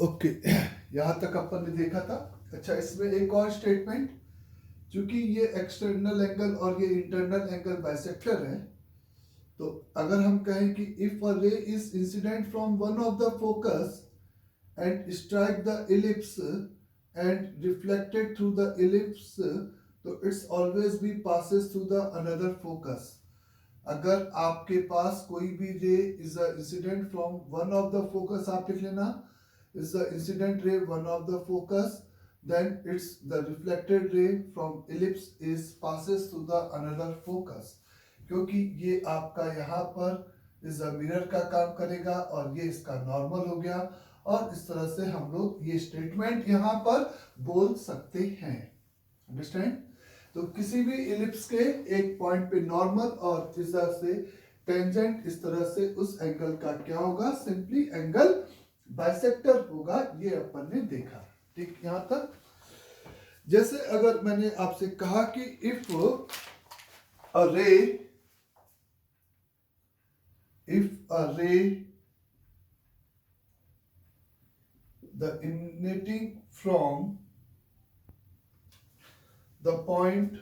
Okay यहाँ तक अपन ने देखा था। अच्छा, इसमें एक और स्टेटमेंट, क्योंकि ये एक्सटर्नल एंगल और ये इंटरनल एंगल बाइसेक्टर है, तो अगर हम कहें कि if a ray is incident from one of the focus and strike the ellipse and reflected through the ellipse, तो it's always be passes through the another focus. अगर आपके पास कोई भी ray is a incident from one of the focus, आप लिख लेना is the incident ray one of the focus, then it's the reflected ray from ellipse is passes to the another focus, क्योंकि ये आपका यहाँ पर इस मिरर का काम करेगा और ये इसका नॉर्मल हो गया, और इस तरह से हम लोग ये स्टेटमेंट यहाँ पर बोल सकते हैं। अंडरस्टैंड? तो किसी भी इलिप्स के एक पॉइंट पे नॉर्मल और इस तरह से टेंजेंट, इस तरह से उस एंगल का क्या होगा, सिंपली एंगल बाइसेक्टर होगा। ये अपन ने देखा। ठीक, यहां तक। जैसे अगर मैंने आपसे कहा कि इफ अ रे the emanating from the point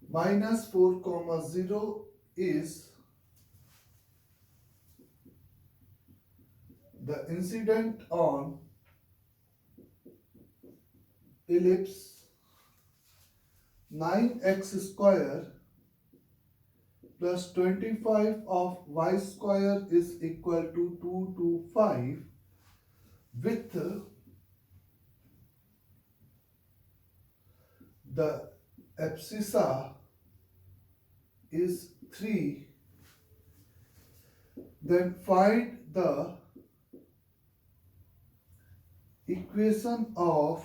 -4, 0 is the incident on ellipse 9x square plus 25 of y square is equal to 225 with the abscissa is 3, then find the equation of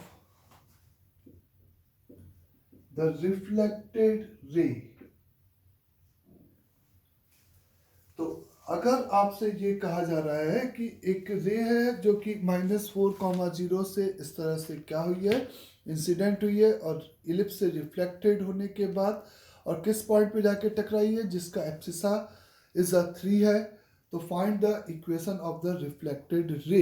the reflected ray। तो अगर आपसे ये कहा जा रहा है कि एक रे है जो कि -4, 0 से इस तरह से क्या हुई है, इंसिडेंट हुई है, और इलिप्स से रिफ्लेक्टेड होने के बाद और किस पॉइंट पे जाके टकराई है जिसका एब्सिसा इज 3 है, तो find the equation of the reflected ray.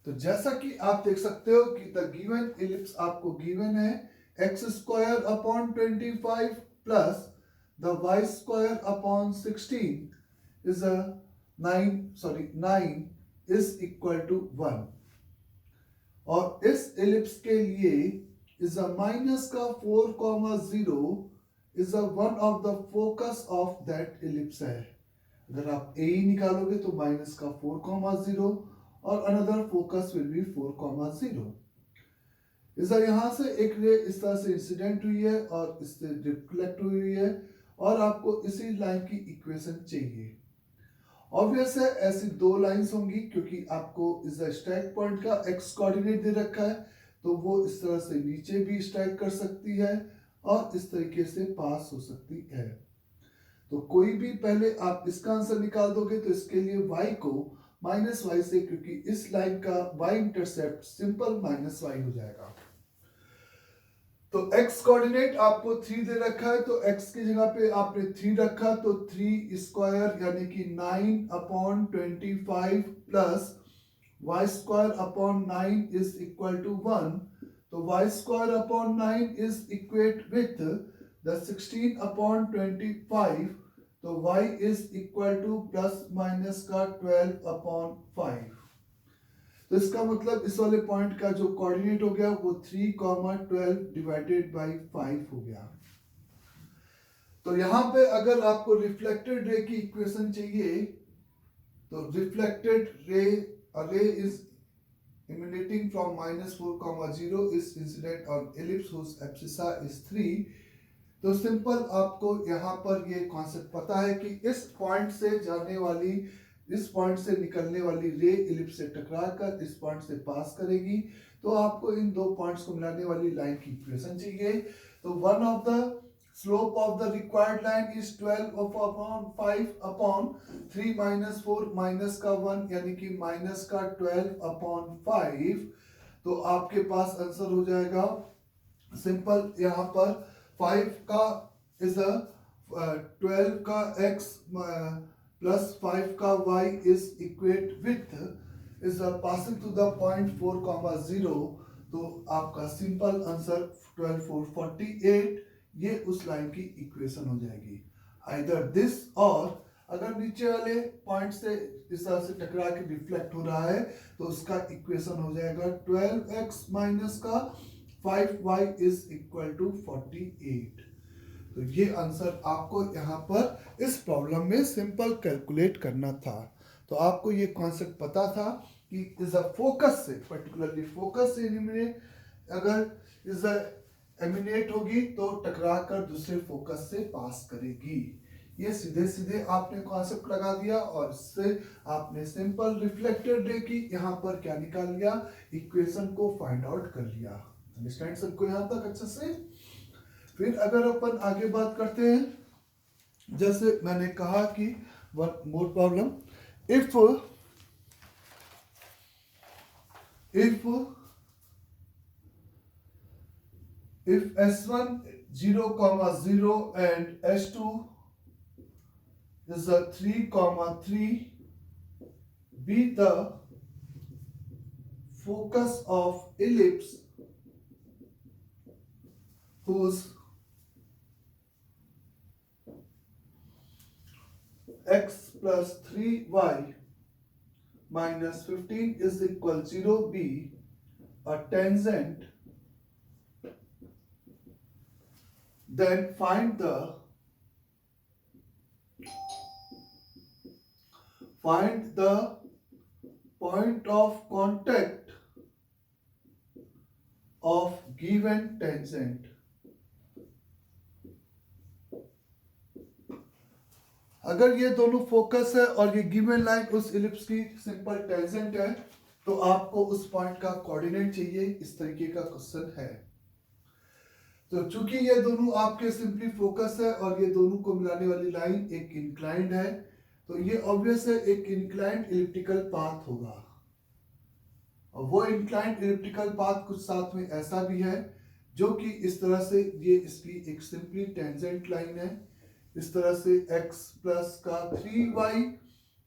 तो जैसा कि आप देख सकते हो कि द गिवन इलिप्स आपको गिवन है x² upon 25 plus the y² upon 16 is a 9 is equal to 1, और इस इलिप्स के लिए इज अ माइनस का 4, 0 is a one of the focus of that ellipse है। अगर आप ए ही निकालोगे तो माइनस का 4, 0 और अनदर फोकस विल बी 4, 0। इस यहां से एक रे इस तरह से इंसिडेंट हुई है और इससे रिफ्लेक्ट हुई है, और आपको इसी लाइन की इक्वेशन चाहिए। ऑब्वियस है ऐसी दो लाइंस होंगी, क्योंकि आपको इस स्ट्राइक पॉइंट का एक्स कोऑर्डिनेट दे रखा है, तो वो इस तरह से नीचे भी स्ट्राइक कर सकती है और इस तरीके से पास हो सकती है। तो कोई भी पहले आप इसका आंसर निकाल दोगे तो इसके लिए y को -y से, क्योंकि इस लाइन का y इंटरसेप्ट सिंपल -y हो जाएगा। तो x कोऑर्डिनेट आपको 3 दे रखा है, तो x की जगह पे आपने 3 रखा, तो 3 स्क्वायर यानी कि 9/25 plus y² upon 9 is equal to 1, तो y² upon 9 is equate with the 16/25, तो y is equal to plus minus का 12/5। तो इसका मतलब इस वाले पॉइंट का जो कोऑर्डिनेट हो गया वो 3, 12 डिवाइडेड बाई 5 हो गया। तो यहां पे अगर आपको रिफ्लेक्टेड रे की इक्वेशन चाहिए, तो reflected ray is emanating from -4, 0 is incident on ellipse whose abscissa is 3। तो सिंपल आपको यहाँ पर ये कॉन्सेप्ट पता है कि इस पॉइंट से जाने वाली, इस पॉइंट से निकलने वाली रे इलिप्स से टकराकर इस पॉइंट से पास करेगी, तो आपको इन दो पॉइंट्स को मिलाने वाली लाइन की इक्वेशन चाहिए। तो one of the slope of the required line is 12/5/3 - 4 minus का 1 यानी कि माइनस का 12/5। तो आपके पास आंसर हो जाएगा सिंपल, यहाँ पर 5 का इज 12 का x प्लस 5 का y is equate with is passing through the point 4,0, तो आपका सिंपल आंसर 12,448 ये उस लाइन की इक्वेशन हो जाएगी। आइदर दिस, और अगर नीचे वाले पॉइंट से इस तरह से टकरा के रिफ्लेक्ट हो रहा है तो उसका इक्वेशन हो जाएगा 12x माइनस का 5y इज इक्वल टू 48। तो ये आंसर आपको यहाँ पर इस प्रॉब्लम में सिंपल कैलकुलेट करना था। तो आपको ये कॉन्सेप्ट पता था कि इज अ फोकस से, पर्टिकुलरली फोकस से अगर इज एमिनेट होगी तो टकरा कर दूसरे फोकस से पास करेगी। ये सीधे सीधे आपने कॉन्सेप्ट लगा दिया और इससे आपने सिंपल रिफ्लेक्टेड रे की यहाँ पर क्या निकाल लिया, इक्वेशन को फाइंड आउट कर लिया। अंडरस्टैंड सबको यहाँ तक अच्छे से? फिर अगर अपन आगे बात करते हैं, जैसे मैंने कहा कि one more problem, if S1 0,0 and S2 is a 3,3, be the focus of ellipse whose x plus 3y minus 15 is equal 0 be a tangent, then find the point of contact of given tangent. अगर ये दोनों focus है और ये given line उस ellipse की simple tangent है तो आपको उस पॉइंट का कोऑर्डिनेट चाहिए। इस तरीके का क्वेश्चन है। तो चूंकि ये दोनों आपके सिंपली फोकस है और ये दोनों को मिलाने वाली लाइन एक इंक्लाइंड है, तो ये ऑब्वियस है एक इंक्लाइंड इलिप्टिकल पाथ होगा। और वो इंक्लाइंड इलिप्टिकल पाथ कुछ साथ में ऐसा भी है जो कि इस तरह से, ये इसकी एक सिंपली टेंजेंट लाइन है। इस तरह से x प्लस का 3y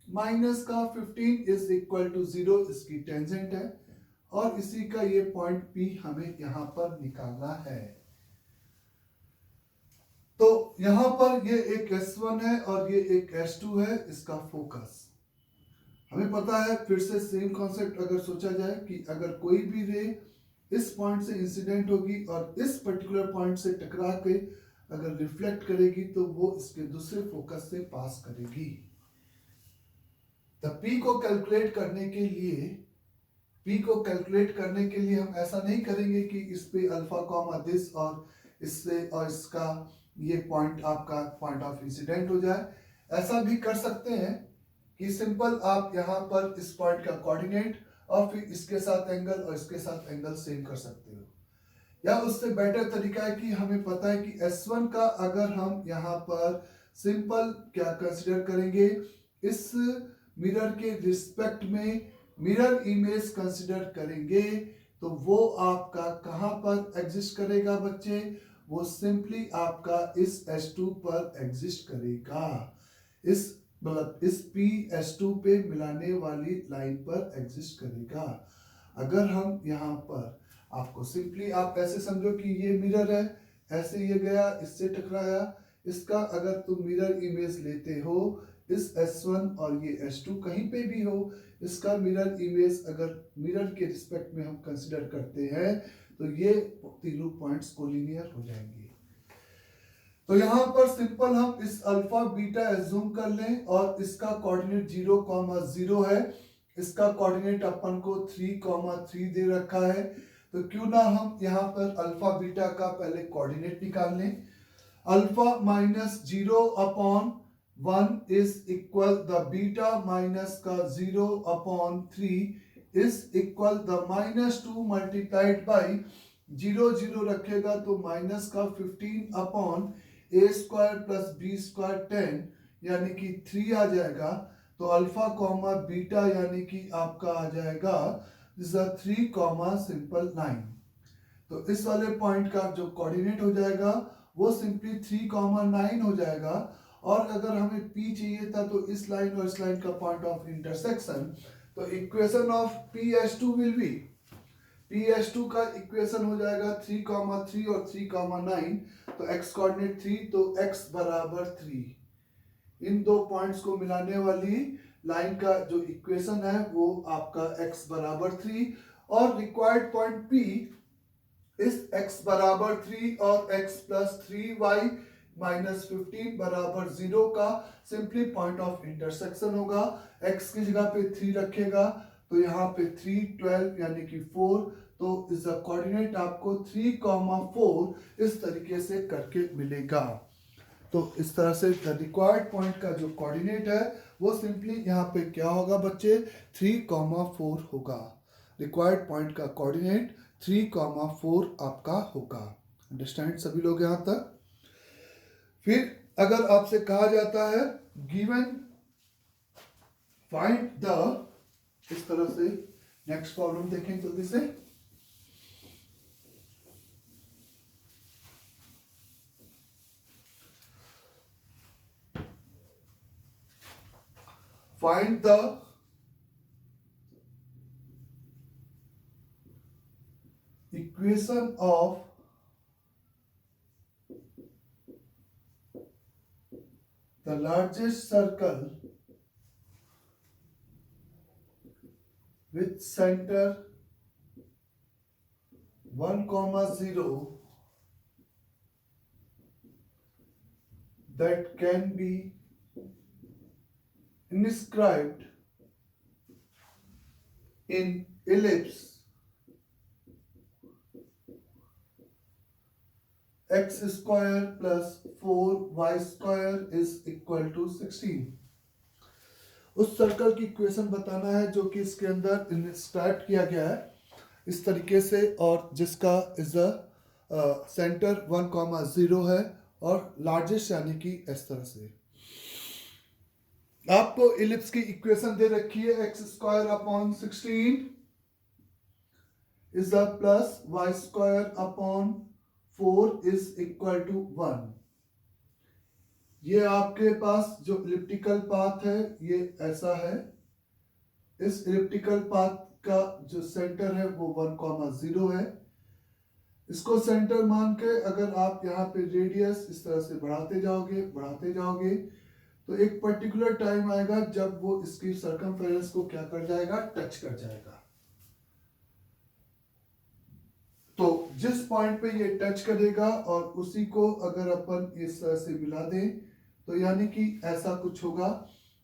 माइनस का 15 इज इक्वल टू 0 इसकी टेंजेंट है और इसी का ये पॉइंट P हमें यहां पर निकालना है। तो यहां पर ये एक S1 है और ये एक S2 है, इसका फोकस हमें पता है। फिर से सेम कॉन्सेप्ट अगर सोचा जाए कि अगर कोई भी रे इस पॉइंट से इंसिडेंट होगी और इस पर्टिकुलर पॉइंट से टकरा के अगर रिफ्लेक्ट करेगी तो वो इसके दूसरे फोकस से पास करेगी। तो P को कैलकुलेट करने के लिए हम ऐसा नहीं करेंगे कि इस पे अल्फा कॉमा दिस और इससे और इसका ये पॉइंट आपका पॉइंट ऑफ इंसिडेंट हो जाए। ऐसा भी कर सकते हैं कि सिंपल आप यहाँ पर इस पॉइंट का कोऑर्डिनेट और फिर इसके साथ एंगल और इसके साथ एंगल सेम कर सकते हो। या उससे बेटर तरीका है कि हमें पता है कि S1 का अगर हम यहाँ पर सिंपल क्या कंसिडर करेंगे, इस मिरर के रिस्पेक्ट में मिरर इमेज कंसिडर करेंगे तो वो आपका कहाँ पर एग्जिस्ट करेगा बच्चे, वो सिंपली आपका इस S2 पर एग्जिस्ट करेगा। इस मतलब इस P S2 पे मिलाने वाली लाइन पर एग्जिस्ट करेगा। अगर हम यहाँ पर आपको सिंपली आप ऐसे समझो कि ये मिरर है, ऐसे ये गया इससे टकराया, इसका अगर तुम मिरर इमेज लेते हो इस S1 और ये S2 कहीं पे भी हो, इसका मिरर इमेज अगर मिरर के रिस्पेक्ट में हम कंसिडर करते हैं तो ये तीनों पॉइंट्स कोलिनियर हो जाएंगे। तो यहाँ पर सिंपल हम इस अल्फा बीटा एज्यूम कर लें और इसका कोऑर्डिनेट 0,0 है, इसका कोऑर्डिनेट अपन को 3,3 दे रखा है। तो क्यों ना हम यहाँ पर अल्फा बीटा का पहले कोऑर्डिनेट निकाल लें। Alpha minus 0/1 is equal the beta minus का 0/3 is equal the -2 multiplied by 0 रखेगा तो माइनस का 15/a² प्लस b² 10 यानी कि 3 आ जाएगा। तो अल्फा कॉमा बीटा यानी कि आपका आ जाएगा 3, सिंपल 9। तो इस वाले पॉइंट का जो कोऑर्डिनेट हो जाएगा वो सिंपली 3,9 हो जाएगा। और अगर हमें P चाहिए था तो इस लाइन और इस लाइन का पॉइंट ऑफ इंटरसेक्शन, तो तो equation of PS2 will be, PS2 का इक्वेशन हो जाएगा 3,3 और 3,9, तो x कोऑर्डिनेट 3, तो x बराबर 3। इन दो पॉइंट्स को मिलाने वाली लाइन का जो इक्वेशन है वो आपका x बराबर 3, और रिक्वायर्ड पॉइंट P इस x बराबर 3 और x प्लस 3y माइनस 15 बराबर 0 का सिंपली पॉइंट ऑफ इंटरसेक्शन होगा। x की जगह पे 3 रखेगा तो यहाँ पे 3, 12 यानी कि 4, तो इस कोऑर्डिनेट आपको 3,4 इस तरीके से करके मिलेगा। तो इस तरह से रिक्वायर्ड पॉइंट का जो कोऑर्डिनेट है वो सिंपली यहाँ पे क्या होगा बच्चे, 3,4 होगा। रिक्वायर्ड पॉइंट का कोऑर्डिनेट 3,4 आपका होगा। अंडरस्टैंड सभी लोग यहाँ तक। फिर अगर आपसे कहा जाता है गिवन फाइंड द, इस तरह से नेक्स्ट प्रॉब्लम देखें जल्दी से। Find the equation of the largest circle with center 1,0 that can be inscribed in ellipse x square plus 4y square is equal to 16। उस सर्कल की इक्वेशन बताना है जो कि इसके अंदर इंस्क्राइब किया गया है इस तरीके से, और जिसका इज द सेंटर 1,0 है और लार्जेस्ट यानी कि इस तरह से। आपको इलिप्स की इक्वेशन दे रखी है x square upon 16 is the plus y square upon 4 is equal to 1। ये आपके पास जो इलिप्टिकल पाथ है ये ऐसा है। इस इलिप्टिकल पाथ का जो सेंटर है वो 1,0 है। इसको सेंटर मान के अगर आप यहाँ पे रेडियस इस तरह से बढ़ाते जाओगे तो एक पर्टिकुलर टाइम आएगा जब वो इसकी सर्कमफेरेंस को क्या कर जाएगा, टच कर जाएगा। तो जिस पॉइंट पे ये टच करेगा और उसी को अगर अपन इस तरह से मिला दें तो यानी कि ऐसा कुछ होगा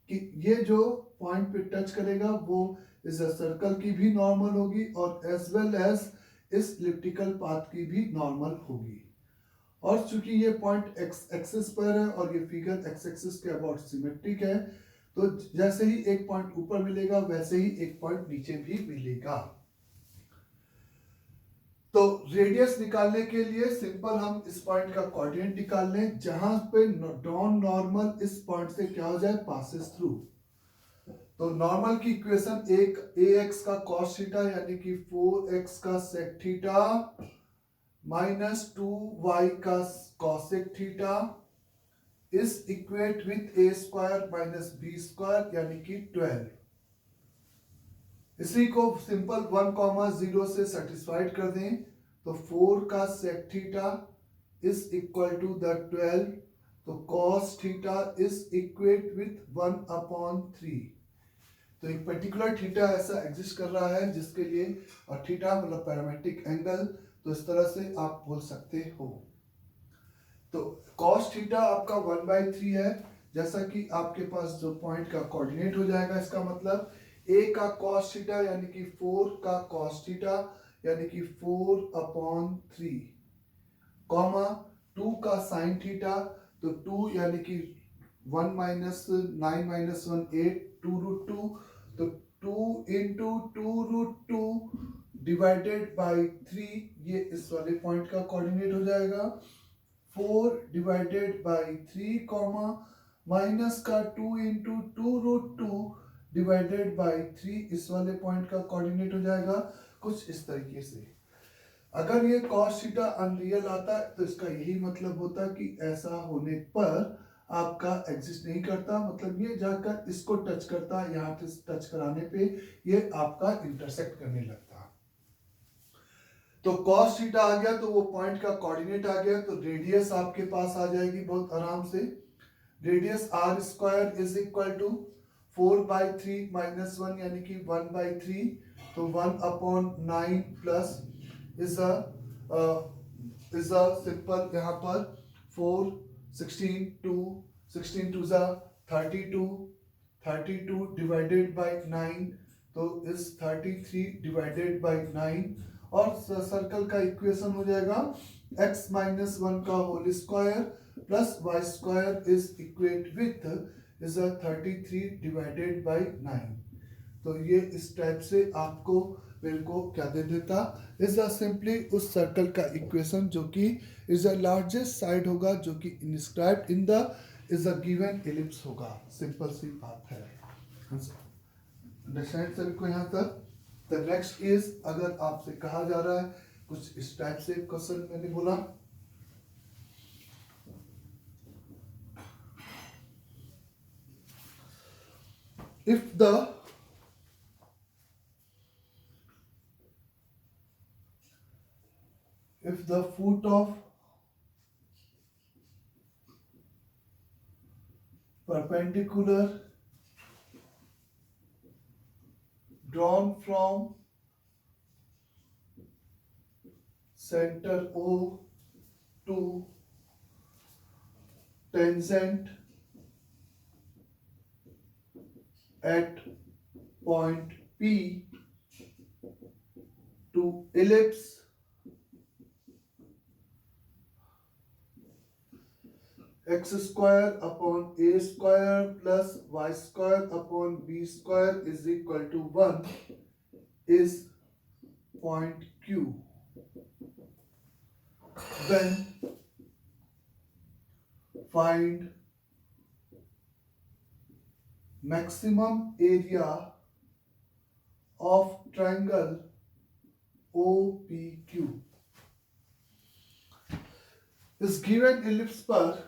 कि ये जो पॉइंट पे टच करेगा वो इस सर्कल की भी नॉर्मल होगी और एज वेल एज इस इलिप्टिकल पाथ की भी नॉर्मल होगी। और चूंकि ये पॉइंट एक्स एक्सिस पर है और ये फिगर एक्स एक्सिस के अबाउट सिमेट्रिक है, तो जैसे ही एक पॉइंट ऊपर मिलेगा वैसे ही एक पॉइंट नीचे भी मिलेगा। तो रेडियस निकालने के लिए सिंपल हम इस पॉइंट का कोऑर्डिनेट निकाल लें जहां पे नॉन नॉर्मल इस पॉइंट से क्या हो जाए, पासेस थ्रू। तो नॉर्मल की इक्वेशन एक ax का cos थीटा यानी कि 4x का sec थीटा माइनस 2y का cosec theta is equate with a square minus b square यानी कि 12। इसी को सिंपल 1,0 से सेटिस्फाइड कर दें तो 4 का sec theta is equal to the 12, तो cos theta is equate with 1/3। तो एक पर्टिकुलर थीटा ऐसा एग्जिस्ट कर रहा है जिसके लिए, और थीटा मतलब पैरामेट्रिक एंगल, तो इस तरह से आप बोल सकते हो। तो cos थीटा आपका 1/3 है, जैसा कि आपके पास जो पॉइंट का कोऑर्डिनेट हो जाएगा, इसका मतलब a का cos थीटा यानी कि 4 का cos थीटा यानी कि 4/3 कॉमा 2 का sin थीटा, तो 2 यानी कि 1 माइनस 9 माइनस 1 8 2√2, तो 2 इंटू 2√2 डिवाइडेड बाई 3, ये इस वाले पॉइंट का कोऑर्डिनेट हो जाएगा। 4 डिवाइडेड बाई 3 कॉमा माइनस का 2 इंटू 2√2 डिवाइडेड बाई 3 इस वाले पॉइंट का कोऑर्डिनेट हो जाएगा कुछ इस तरीके से। अगर ये cos थीटा अनरियल आता है तो इसका यही मतलब होता है कि ऐसा होने पर आपका एग्जिस्ट नहीं करता, मतलब ये जाकर इसको टच करता है, यहाँ पे टच कराने पे ये आपका इंटरसेक्ट करने लगता। तो cos थीटा आ गया तो वो पॉइंट का कोऑर्डिनेट आ गया, तो रेडियस आपके पास आ जाएगी बहुत आराम से। Radius r square is equal to 4/3 minus 1 यानी कि 1/3, तो 1/9 प्लस इज अ सिंपल यहाँ पर 4 16 2 16 2 32 32 डिवाइडेड बाय 9, तो इज 33 डिवाइडेड बाय 9, और सर्कल का इक्वेशन हो जाएगा x माइनस 1 का whole square plus y square is equate with is 33 divided by 9। तो ये इस टाइप से आपको मेरे को क्या दे देता, इज सिंपली उस सर्कल का इक्वेशन जो कि इज अ लार्जेस्ट साइड होगा, जो कि inscribed in the is a given ellipse होगा। सिंपल सी बात है, अंडरस्टैंड सभी को यहाँ तक। द नेक्स्ट इज, अगर आपसे कहा जा रहा है कुछ इस टाइप से क्वेश्चन मैंने बोला, if the foot of perpendicular drawn from center O to tangent at point P to ellipse x square upon a square plus y square upon b square is equal to 1 is point Q. Then find maximum area of triangle OPQ. इस given ellipse पर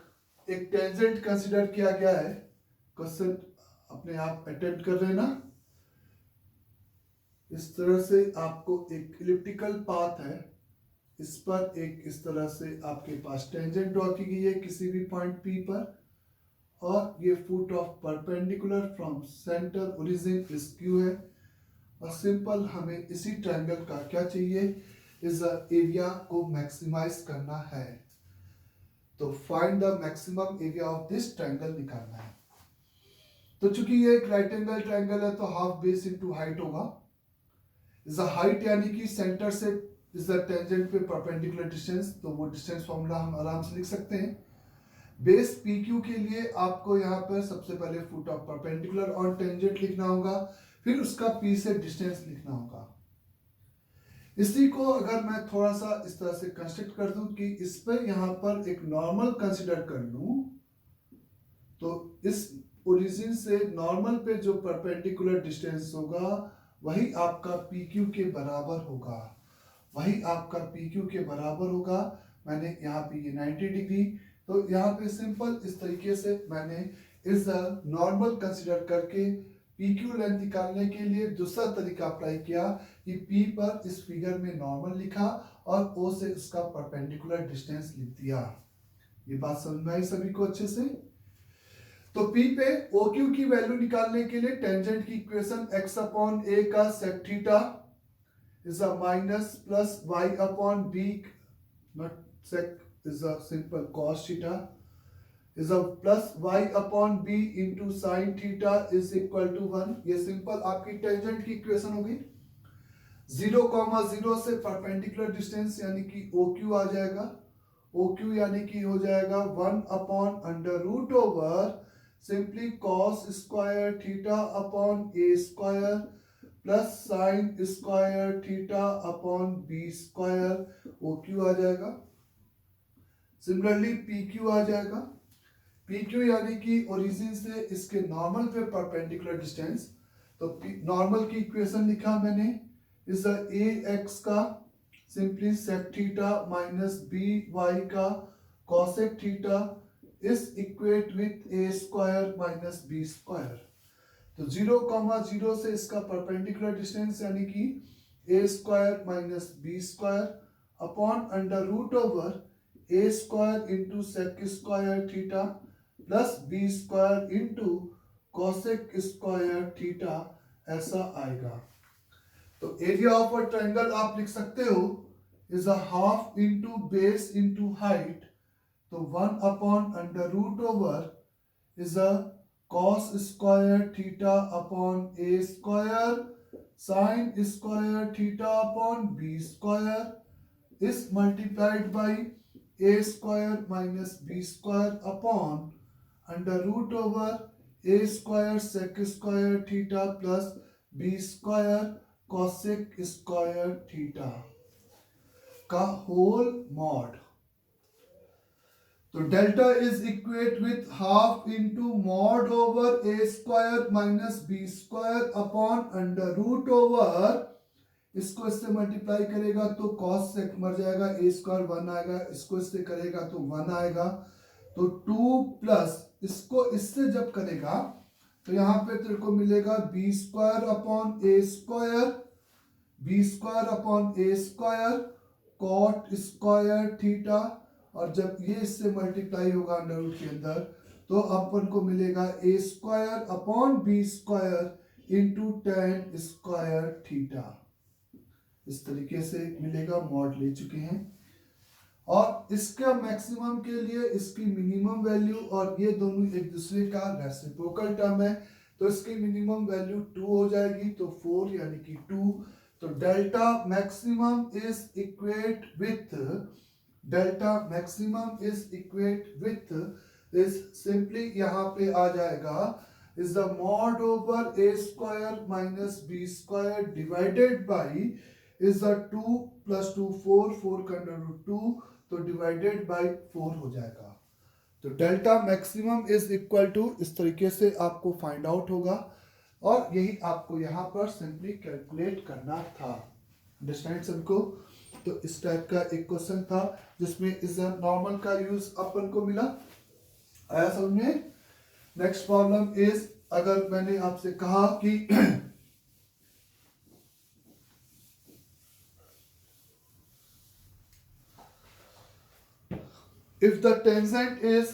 एक tangent consider किया गया है। Question अपने आप attempt कर लेना। इस तरह से आपको एक इलिप्टिकल पाथ है, इस पर एक इस तरह से आपके पास टेंजेंट ड्रॉ की गई है किसी भी पॉइंट P पर, और ये foot of perpendicular from centre origin is Q है, और सिंपल हमें इसी ट्रायंगल का क्या चाहिए, इस एरिया को मैक्सिमाइज करना है। तो find the maximum area of this triangle निकालना है। तो चूंकि ये एक राइट एंगल ट्रायंगल है तो हाफ बेस इनटू हाइट होगा। इज हाइट यानी कि सेंटर से इज द टेंजेंट पे परपेंडिकुलर डिस्टेंस, तो वो डिस्टेंस फॉर्मूला हम आराम से लिख सकते हैं। बेस PQ के लिए आपको यहाँ पर सबसे पहले foot of perpendicular on tangent लिखना होगा, फिर उसका P से डिस्टेंस लिखना होगा। इसी को अगर मैं थोड़ा सा इस तरह से कंस्ट्रक्ट कर दूं कि इस पर यहाँ पर एक नॉर्मल कंसीडर कर लूं, तो इस ओरिजिन से नॉर्मल पे जो परपेंडिकुलर डिस्टेंस होगा वही आपका PQ के बराबर होगा, वही आपका PQ के बराबर होगा। मैंने यहाँ पे ये 90 डिग्री, तो यहाँ पे सिंपल इस तरीके से मैंने इस नॉर्मल कंसीडर करके PQ लेंथ निकालने के लिए दूसरा तरीका अप्लाई किया कि P पर इस फिगर में नॉर्मल लिखा और O से उसका परपेंडिकुलर डिस्टेंस लिख दिया। ये बात समझ में आई सभी को अच्छे से। तो P पे OQ की वैल्यू निकालने के लिए टेंजेंट की इक्वेशन x अपॉन a का sec theta is a minus plus y upon b not sec is a simple cos theta is a plus y upon b into sin theta is equal to 1। ये simple आपकी tangent की equation होगी। 0,0 से perpendicular distance यानी कि OQ आ जाएगा, OQ यानी कि हो जाएगा 1 upon under root over simply cos square theta upon a square plus sine square theta upon b square, OQ आ जाएगा। सिमिलरली PQ आ जाएगा, PQ यानी कि ओरिजिन से इसके नॉर्मल पे परपेंडिकुलर डिस्टेंस, तो नॉर्मल की इक्वेशन लिखा मैंने इस ax का simply sec theta minus by का cosec theta is equate with a square minus b square. तो 0,0 से इसका परपेंडिकुलर डिस्टेंस यानी कि a square minus b square upon under root over a square into sec square theta plus b square into cosec square theta ऐसा आएगा। तो area of a triangle आप लिख सकते हो is a half into base into height. तो 1 upon under root over is a cos square theta upon a square sine square theta upon b square is multiplied by a square minus b square upon under root over a square sec square theta plus b square cosec square theta का whole mod. तो delta is equate with half into mod over a square minus b square upon under root over, इसको इससे multiply करेगा तो cos से मर जाएगा, ए square 1 आएगा, इसको इससे करेगा तो 1 आएगा, तो 2 प्लस इसको इससे जब करेगा तो यहाँ पे तेरे को मिलेगा B square upon a square, B square upon a square cot square theta, और जब ये इससे मल्टीप्लाई होगा अंडर रूट के अंदर तो अपन को मिलेगा a square upon b square into tan square theta. इस तरीके से मिलेगा, मॉड ले चुके हैं। और इसका मैक्सिमम के लिए इसकी मिनिमम वैल्यू, और ये दोनों एक दूसरे का रेसिप्रोकल टर्म है, तो इसकी मिनिमम वैल्यू 2 हो जाएगी, तो 4 यानी कि 2। तो delta maximum is equate with, delta maximum is equate with is simply यहाँ पे आ जाएगा is the mod over a square minus b square divided by is the 2 plus 2 4, 4 का अंडर रूट 2, तो डिवाइडेड बाई 4 हो जाएगा। तो delta maximum is equal to, इस तरीके से आपको फाइंड आउट होगा, और यही आपको यहाँ पर सिंपली कैलकुलेट करना था। अंडरस्टैंड सबको? तो इस टाइप का एक क्वेश्चन था जिसमें इज नॉर्मल का यूज अपन को मिला। आया समझ में? नेक्स्ट प्रॉब्लम इज, अगर मैंने आपसे कहा कि if the tangent is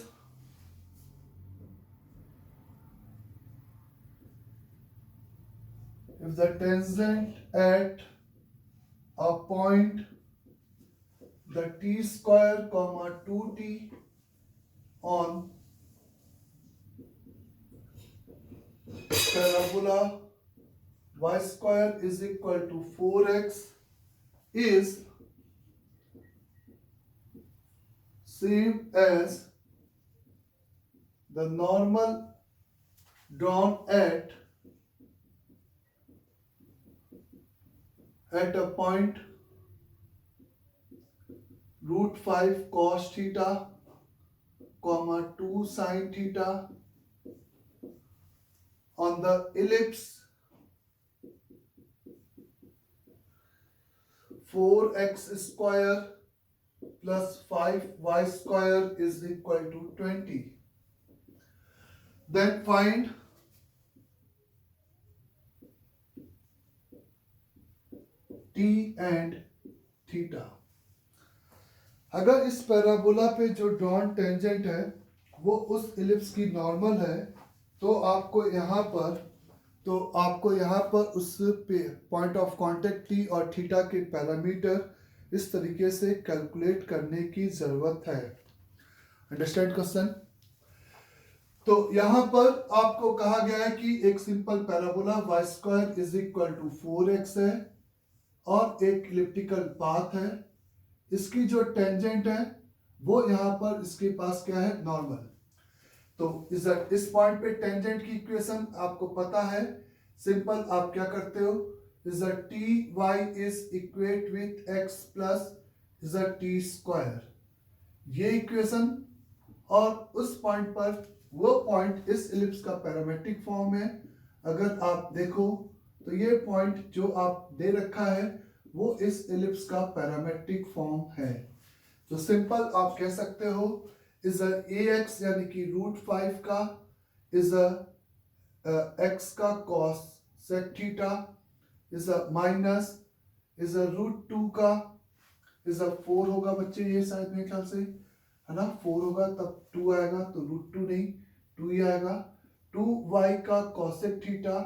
at a point the t square comma 2t on parabola y square is equal to 4x is same as the normal drawn at a point root 5 cos theta comma 2 sin theta on the ellipse 4x square plus 5y square is equal to 20. Then find t and theta. अगर इस parabola पे जो drawn tangent है वो उस ellipse की normal है, तो आपको यहाँ पर उस पे पॉइंट ऑफ कांटेक्ट टी और थीटा के पैरामीटर इस तरीके से कैलकुलेट करने की जरूरत है। Understand question? तो यहाँ पर आपको कहा गया है कि एक simple parabola y square is equal to 4x है और एक इलिप्टिकल पाथ है, इसकी जो टेंजेंट है वो यहाँ पर इसके पास क्या है, नॉर्मल। तो इस पॉइंट पे टेंजेंट की इक्वेशन आपको पता है, सिंपल आप क्या करते हो, is a t y is equate with x plus is a t square, ये इक्वेशन। और उस पॉइंट पर वो पॉइंट इस इलिप्स का पैरामेट्रिक फॉर्म है। अगर आप देखो तो ये पॉइंट जो आप दे रखा है वो इस इलिप्स का पैरामेट्रिक फॉर्म है। तो सिंपल आप कह सकते हो इज अ ax यानी कि √5 का इज अ x का cos sec theta is a minus is a √2 का इज अ 4 होगा बच्चे, ये शायद मेरे ख्याल से है ना 4 होगा, तब 2 आएगा तो √2 नहीं 2 ही आएगा। 2y का cosec theta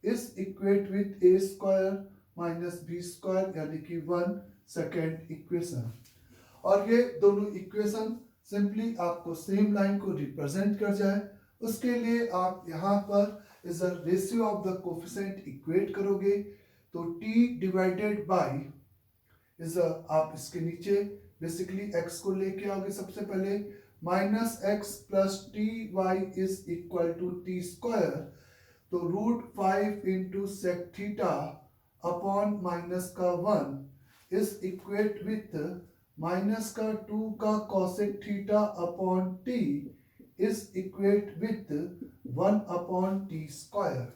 is equate with a square minus b square यानी कि 1 सेकेंड इक्वेशन। और ये दोनों इक्वेशन सिंपली आपको सेम लाइन को रिप्रेजेंट कर जाए उसके लिए आप यहाँ पर is a ratio of the coefficient equate करोगे तो t डिवाइडेड बाय इज आप इसके नीचे बेसिकली x को लेके आओगे सबसे पहले minus x plus t y is equal to t square, तो √5 into sec theta upon minus का 1 इज इक्वेट विथ माइनस का 2 का cosec theta upon t is equate with 1 upon t square.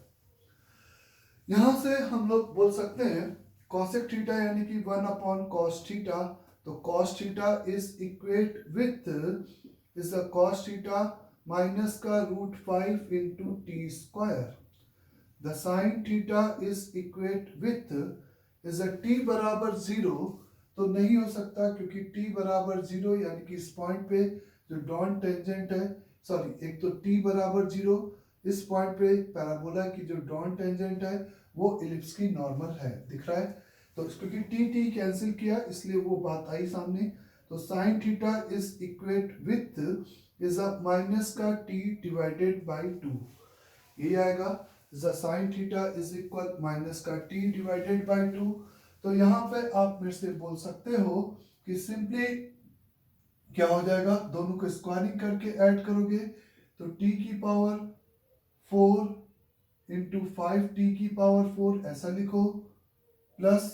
यहां से हम लोग बोल सकते हैं कॉसेक थीटा यानी कि 1 अपॉन कॉस थीटा, तो cos theta is equate with is the cos theta minus का √5 into T square. The sine theta is equate with is a t बराबर 0 तो नहीं हो सकता क्योंकि t बराबर 0 यानी कि इस पॉइंट पे जो डॉन टेंजेंट है, सॉरी एक तो t बराबर 0 इस पॉइंट पे पैराबोला की जो डॉन टेंजेंट है वो इलिप्स की नॉर्मल है, दिख रहा है। तो क्योंकि t कैंसिल किया इसलिए वो बात आई सामने, तो sine theta is equate with is a minus का t डिवाइडेड बाय 2, ये आएगा sine theta is equal minus का t डिवाइडेड बाय 2। तो यहाँ पे आप मेरे से बोल सकते हो कि सिंपली क्या हो जाएगा, दोनों को स्क्वायरिंग करके ऐड करोगे तो t की पावर 4 इंटू 5t की पावर 4 ऐसा लिखो plus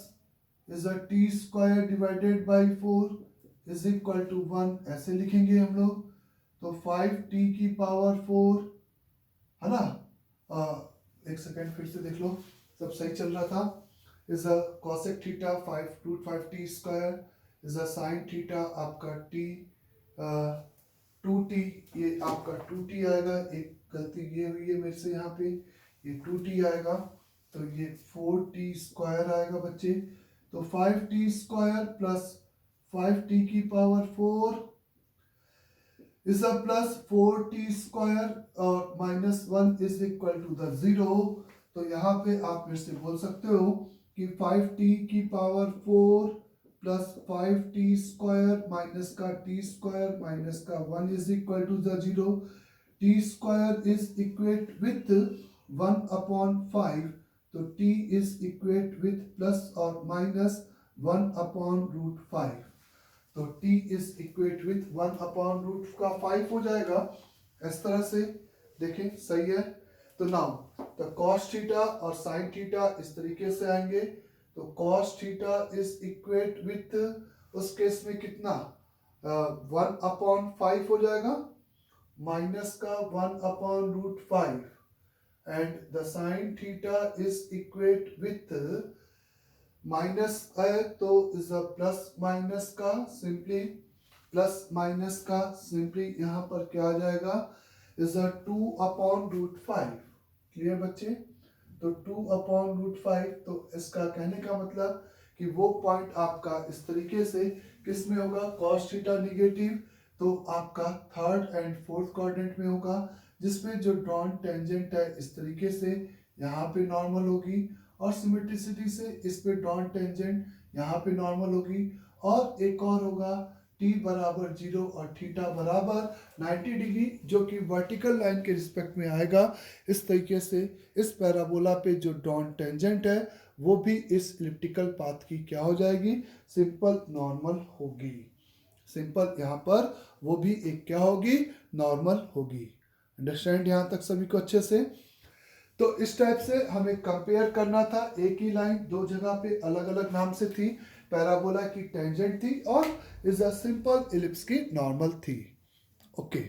is a t square divided by 4 is equal to 1 ऐसे लिखेंगे हम लोग। तो 5t की पावर 4 है ना, एक सेकेंड फिर से देख लो, सब सही चल रहा था। Is a cosec theta 5 square is a sine theta आपका t 2t, ये आपका 2t आएगा, एक गलती ये हुई है मेरे से यहाँ पे, ये 2t आएगा तो ये 4t स्क्वायर आएगा बच्चे। तो 5t स्क्वायर प्लस 5t की power 4 is a plus 4t square और minus 1 is equal to the 0। तो यहाँ पे आप मेरे से बोल सकते हो कि 5t की power 4 plus 5t square minus का t स्क्वायर माइनस का 1 is equal to the 0। t square is equate with 1 upon 5, तो t is equate with plus और माइनस 1 अपॉन √5, तो t is equate with 1 upon √5 हो जाएगा। इस तरह से देखें, सही है। तो नाउ तो cos थीटा और sin थीटा इस तरीके से आएंगे, तो cos theta is equate with उस केस में कितना 1 अपॉन 5 हो जाएगा माइनस का 1 upon √5 and the sin theta is equate with minus है तो इज अ प्लस माइनस का सिंपली प्लस माइनस का सिंपली यहाँ पर क्या आ जाएगा इज अ 2 अपॉन √5। क्लियर बच्चे, तो 2 अपॉन √5, तो इसका कहने का मतलब कि वो पॉइंट आपका इस तरीके से किस में होगा, cos थीटा निगेटिव, तो आपका थर्ड एंड फोर्थ क्वाड्रेंट में होगा जिसमें जो ड्रॉन टेंजेंट है इस तरीके से यहाँ पे नॉर्मल होगी और सिमेट्रिसिटी से इस पे ड्रॉन टेंजेंट यहाँ पे नॉर्मल होगी। और एक और होगा t बराबर 0 और थीटा बराबर 90 डिग्री जो कि वर्टिकल लाइन के रिस्पेक्ट में आएगा। इस तरीके से इस पैराबोला पे जो ड्रॉन टेंजेंट है वो भी इस इलिप्टिकल पाथ की क्या हो जाएगी, सिंपल नॉर्मल होगी। सिंपल यहाँ पर वो भी एक क्या होगी, नॉर्मल होगी। अंडरस्टैंड यहाँ तक सभी को अच्छे से। तो इस टाइप से हमें कंपेयर करना था, एक ही लाइन दो जगह पे अलग अलग नाम से थी, पैराबोला की टेंजेंट थी और इज अ सिंपल इलिप्स की नॉर्मल थी। ओके।